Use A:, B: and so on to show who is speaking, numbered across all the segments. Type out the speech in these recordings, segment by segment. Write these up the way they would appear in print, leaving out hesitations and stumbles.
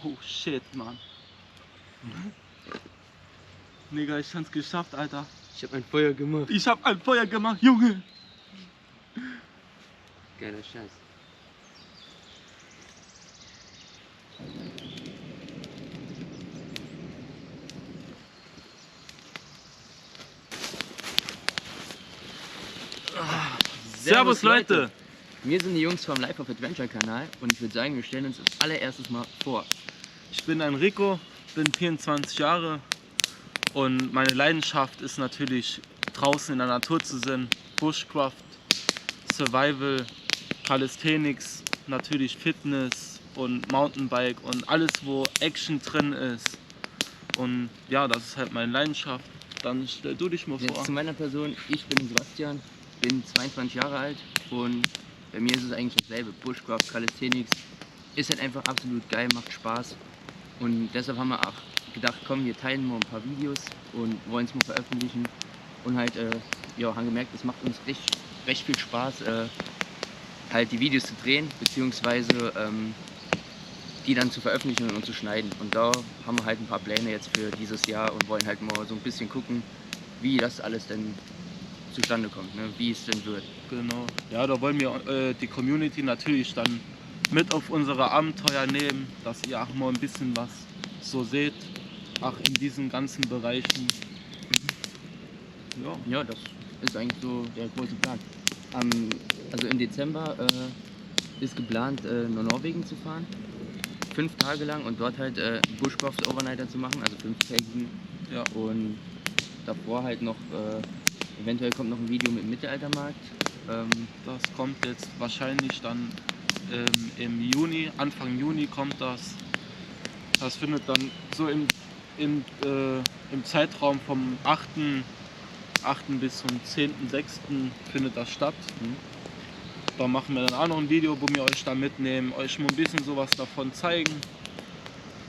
A: Oh shit, Mann. Digga, ich hab's geschafft, Alter.
B: Ich hab ein Feuer gemacht.
A: Ich hab ein Feuer gemacht, Junge.
B: Geiler Scheiß.
A: Servus, Leute.
B: Wir sind die Jungs vom Life of Adventure Kanal und ich würde sagen, wir stellen uns als allererstes mal vor.
A: Ich bin Enrico, bin 24 Jahre und meine Leidenschaft ist natürlich draußen in der Natur zu sein. Bushcraft, Survival, Calisthenics, natürlich Fitness und Mountainbike und alles, wo Action drin ist. Und ja, das ist halt meine Leidenschaft. Dann stell du dich mal
B: Jetzt
A: vor.
B: zu meiner Person, ich bin Sebastian, bin 22 Jahre alt und bei mir ist es eigentlich dasselbe. Bushcraft, Calisthenics ist halt einfach absolut geil, macht Spaß und deshalb haben wir auch gedacht, komm, wir teilen mal ein paar Videos und wollen es mal veröffentlichen und halt, ja, haben gemerkt, es macht uns recht viel Spaß, halt die Videos zu drehen, beziehungsweise die dann zu veröffentlichen und zu schneiden. Und da haben wir halt ein paar Pläne jetzt für dieses Jahr und wollen halt mal so ein bisschen gucken, wie das alles denn zustande kommt, ne? Wie es denn wird.
A: Genau. Ja, da wollen wir die Community natürlich dann mit auf unsere Abenteuer nehmen, dass ihr auch mal ein bisschen was so seht, auch in diesen ganzen Bereichen. Ja.
B: Ja, das ist eigentlich so der große Plan. Also im Dezember ist geplant, nach Norwegen zu fahren. 5 Tage lang und dort halt Bushcraft Overnighter zu machen, also 5-tägigen.
A: Ja.
B: Und davor halt noch, eventuell kommt noch ein Video mit dem Mittelaltermarkt.
A: Das kommt jetzt wahrscheinlich dann im Juni, Anfang Juni kommt das. Das findet dann so im Zeitraum vom 8. bis zum 10.6. findet das statt. Da machen wir dann auch noch ein Video, wo wir euch da mitnehmen, euch mal ein bisschen sowas davon zeigen.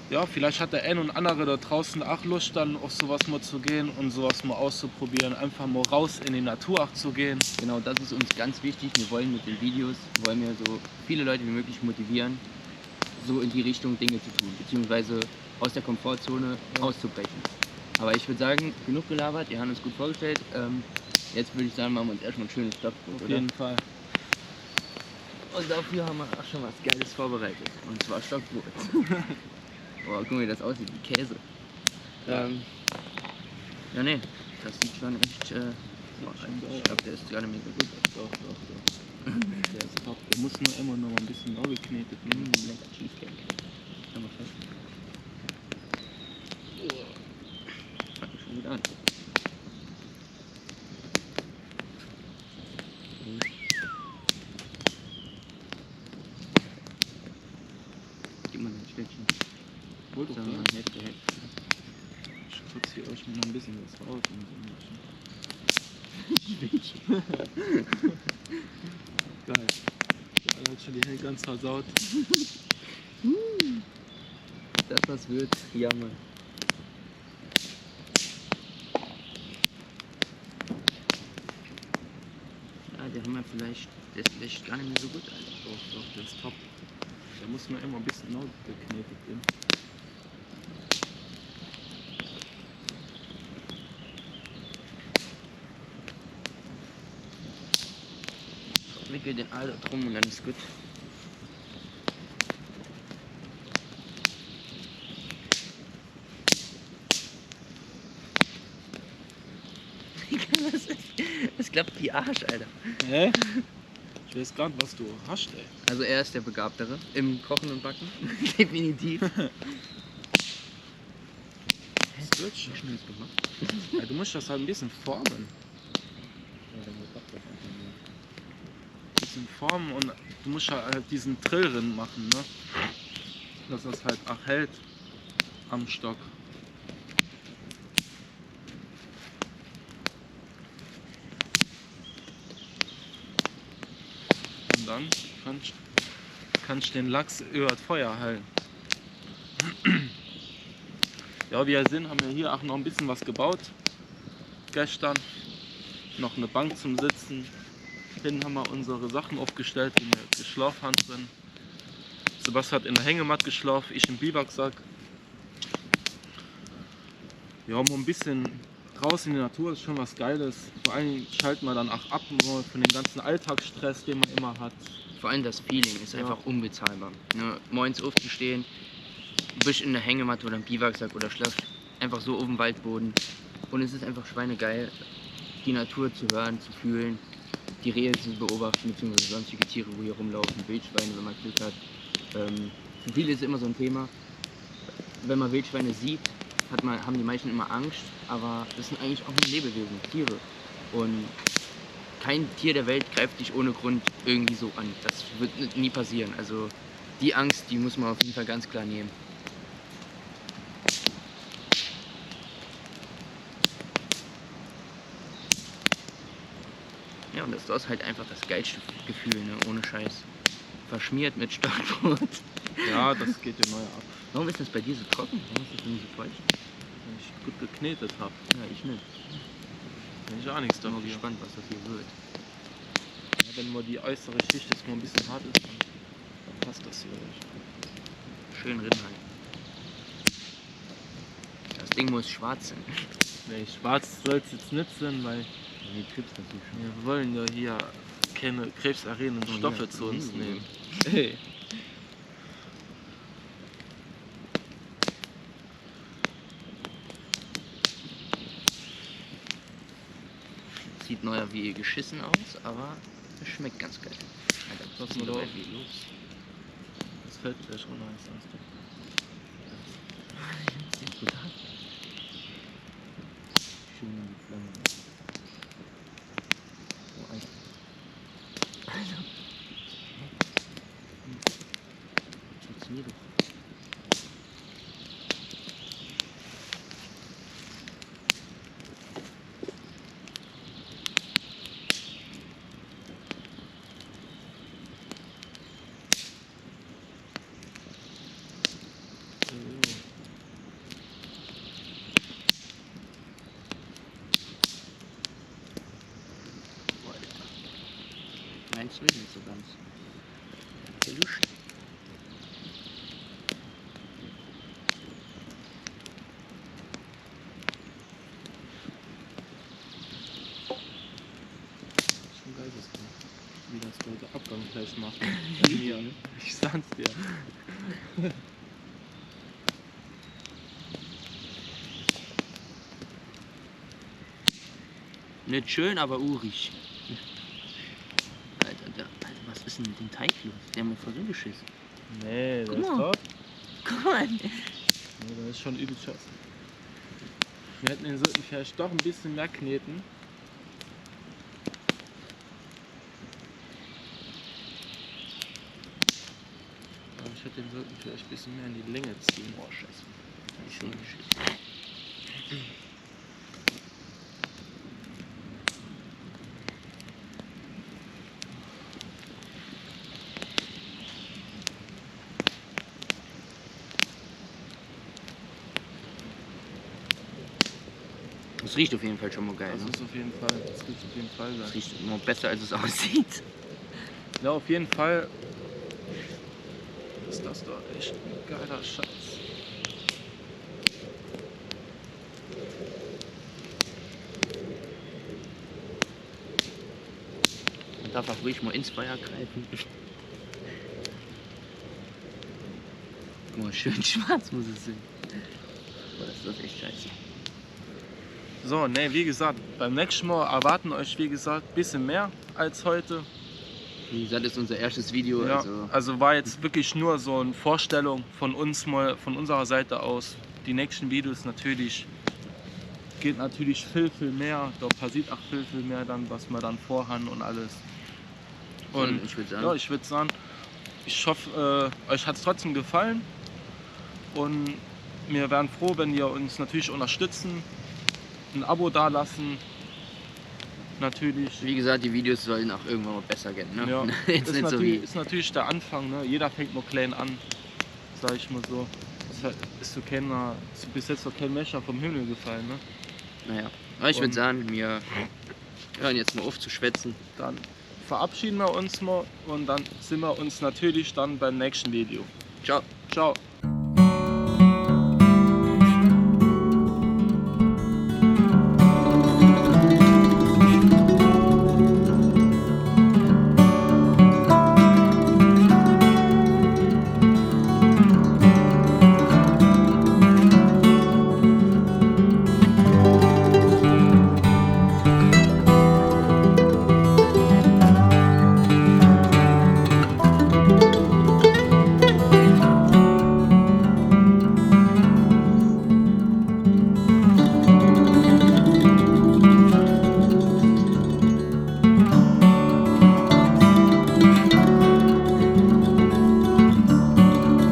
A: Ja, vielleicht hat der ein und andere da draußen auch Lust, dann auf sowas mal zu gehen und sowas mal auszuprobieren. Einfach mal raus in die Natur auch zu gehen.
B: Genau, das ist uns ganz wichtig. Wir wollen mit den Videos, wollen wir so viele Leute wie möglich motivieren, so in die Richtung Dinge zu tun, beziehungsweise aus der Komfortzone auszubrechen. Aber ich würde sagen, genug gelabert, ihr habt uns gut vorgestellt. Jetzt würde ich sagen, machen wir uns erstmal ein schönes Stockbrot,
A: Auf
B: oder?
A: jeden Fall.
B: Und dafür haben wir auch schon was Geiles vorbereitet. Und zwar Stockbrot. Boah, guck mal, wie das aussieht, wie Käse. Ja, ne, das sieht schon echt. Boah, ich glaube, der ist gar nicht mehr so gut.
A: Doch. Der ist top. Der muss nur immer noch mal ein bisschen neu geknetet werden.
B: Lecker Cheesecake. Schau mal fest. Fängt mich schon gut an. Gib mal ein Stückchen.
A: Hol doch
B: So,
A: mal.
B: Hälfte.
A: Ich putze euch noch ein bisschen was raus. Geil. Der hat schon die Hände ganz versaut.
B: Das was wird. Ja, Mann. Ja, der haben wir vielleicht. Der ist vielleicht gar nicht mehr so gut, Alter.
A: Doch, der ist top. Der muss nur immer ein bisschen neu geknetet werden.
B: Wickel den Aal drum und dann ist gut. Das klappt wie Arsch, Alter.
A: Hä? Ich weiß gar nicht, was du hast, ey.
B: Also er ist der Begabtere im Kochen und Backen. Definitiv.
A: Das wird schon.
B: Schnell ist gemacht.
A: Ja, du musst das halt ein bisschen formen. Ein bisschen formen und du musst halt diesen Drill drin machen, ne? Dass das halt auch hält am Stock. Und dann kannst du den Lachs über das Feuer halten. Ja, wie ihr seht, haben wir hier auch noch ein bisschen was gebaut. Gestern noch eine Bank zum Sitzen. Hinten haben wir unsere Sachen aufgestellt, die wir geschlafen haben drin. Sebastian hat in der Hängematte geschlafen, ich im Biwaksack. Ja, mal ein bisschen draußen in der Natur ist schon was Geiles. Vor allem schalten wir dann auch ab mal von dem ganzen Alltagsstress, den man immer hat.
B: Vor allem das Feeling ist
A: Ja.
B: einfach unbezahlbar. Ne? Morgens aufzustehen, du bist in der Hängematte oder im Biwaksack oder schläfst einfach so auf dem Waldboden. Und es ist einfach schweinegeil, die Natur zu hören, zu fühlen, die Rehe zu beobachten, beziehungsweise sonstige Tiere, wo hier rumlaufen, Wildschweine, wenn man Glück hat. Für viele ist es immer so ein Thema, wenn man Wildschweine sieht, haben die meisten immer Angst, aber das sind eigentlich auch nur Lebewesen, Tiere. Und kein Tier der Welt greift dich ohne Grund irgendwie so an. Das wird nie passieren. Also die Angst, die muss man auf jeden Fall ganz klar nehmen. Ja, und das ist halt einfach das geilste Gefühl, ne? Ohne Scheiß. Verschmiert mit Stockbrot.
A: Ja, das geht ja neu ab.
B: Warum ist das bei dir so trocken? Warum ist das denn so feucht?
A: Wenn ich gut geknetet habe.
B: Ja, ich nicht.
A: Bin ich auch nichts
B: Ich bin mal
A: dafür.
B: gespannt, was das hier wird.
A: Ja, wenn mal die äußere Schicht jetzt mal ein bisschen hart ist, dann passt das hier nicht.
B: Schön Rinnhalten. Das Ding muss schwarz sein.
A: Nee, schwarz soll es jetzt nicht sein, weil
B: Nee, Trips natürlich schon.
A: wir wollen ja hier keine krebserregenden
B: Oh,
A: Stoffe
B: ja,
A: zu uns
B: nee.
A: nehmen. Hey.
B: Sieht neuer wie geschissen aus, aber es schmeckt ganz geil. Alter,
A: Was
B: was
A: man
B: ist
A: da-
B: dabei wie los?
A: Das fällt gleich runter, sagst du.
B: Sieht gut aus. Schön in die Flamme. Oh, Alter. Alter. Funktioniert doch. Boah, Alter. Meins will nicht so ganz. Geluscht.
A: Schon geil, das Ding. Wie das Leute Abgang gleich machen. Mir. Ich sag's dir.
B: Nicht schön, aber urig. Alter, was ist denn mit dem Teig los? Der hat mir voll geschissen.
A: Nee, das
B: Guck
A: ist
B: mal.
A: top.
B: Guck mal.
A: Nee, das ist schon übel schass. Wir hätten den sollten vielleicht doch ein bisschen mehr kneten. Aber ich hätte den sollten vielleicht ein bisschen mehr in die Länge ziehen.
B: Boah, scheiße. Ich sehe geschissen. Das riecht auf jeden Fall schon mal geil.
A: Das
B: Ne?
A: ist auf jeden Fall, das wird auf jeden Fall
B: Das
A: sein.
B: riecht immer besser, als es aussieht.
A: Ja, auf jeden Fall ist das doch echt ein geiler Scheiß.
B: Man darf auch ruhig mal ins Feuer greifen. Guck mal, schön schwarz muss es sein. Boah, das ist echt scheiße.
A: So, ne, wie gesagt, beim nächsten Mal erwarten euch, wie gesagt, ein bisschen mehr als heute.
B: Wie gesagt, das ist unser erstes Video.
A: Ja,
B: Also,
A: also war jetzt wirklich nur so eine Vorstellung von uns mal, von unserer Seite aus. Die nächsten Videos natürlich geht natürlich viel mehr. Da passiert auch viel mehr dann, was wir dann vorhaben und alles. Und
B: ich würde sagen,
A: ja, ich würde sagen, ich hoffe, euch hat es trotzdem gefallen. Und wir wären froh, wenn ihr uns natürlich unterstützen, ein Abo dalassen. Natürlich.
B: wie gesagt, die Videos sollen auch irgendwann mal besser gehen. Ne?
A: Ja,
B: Jetzt nicht so wie.
A: ist natürlich der Anfang, ne? Jeder fängt nur klein an, sag ich mal so. Ist bis jetzt noch kein Messer vom Himmel gefallen, ne?
B: Naja, aber ich würde
A: Und-
B: sagen, wir hören jetzt mal auf zu schwätzen.
A: Dann verabschieden wir uns mal und dann sehen wir uns natürlich dann beim nächsten Video.
B: Ciao.
A: Ciao.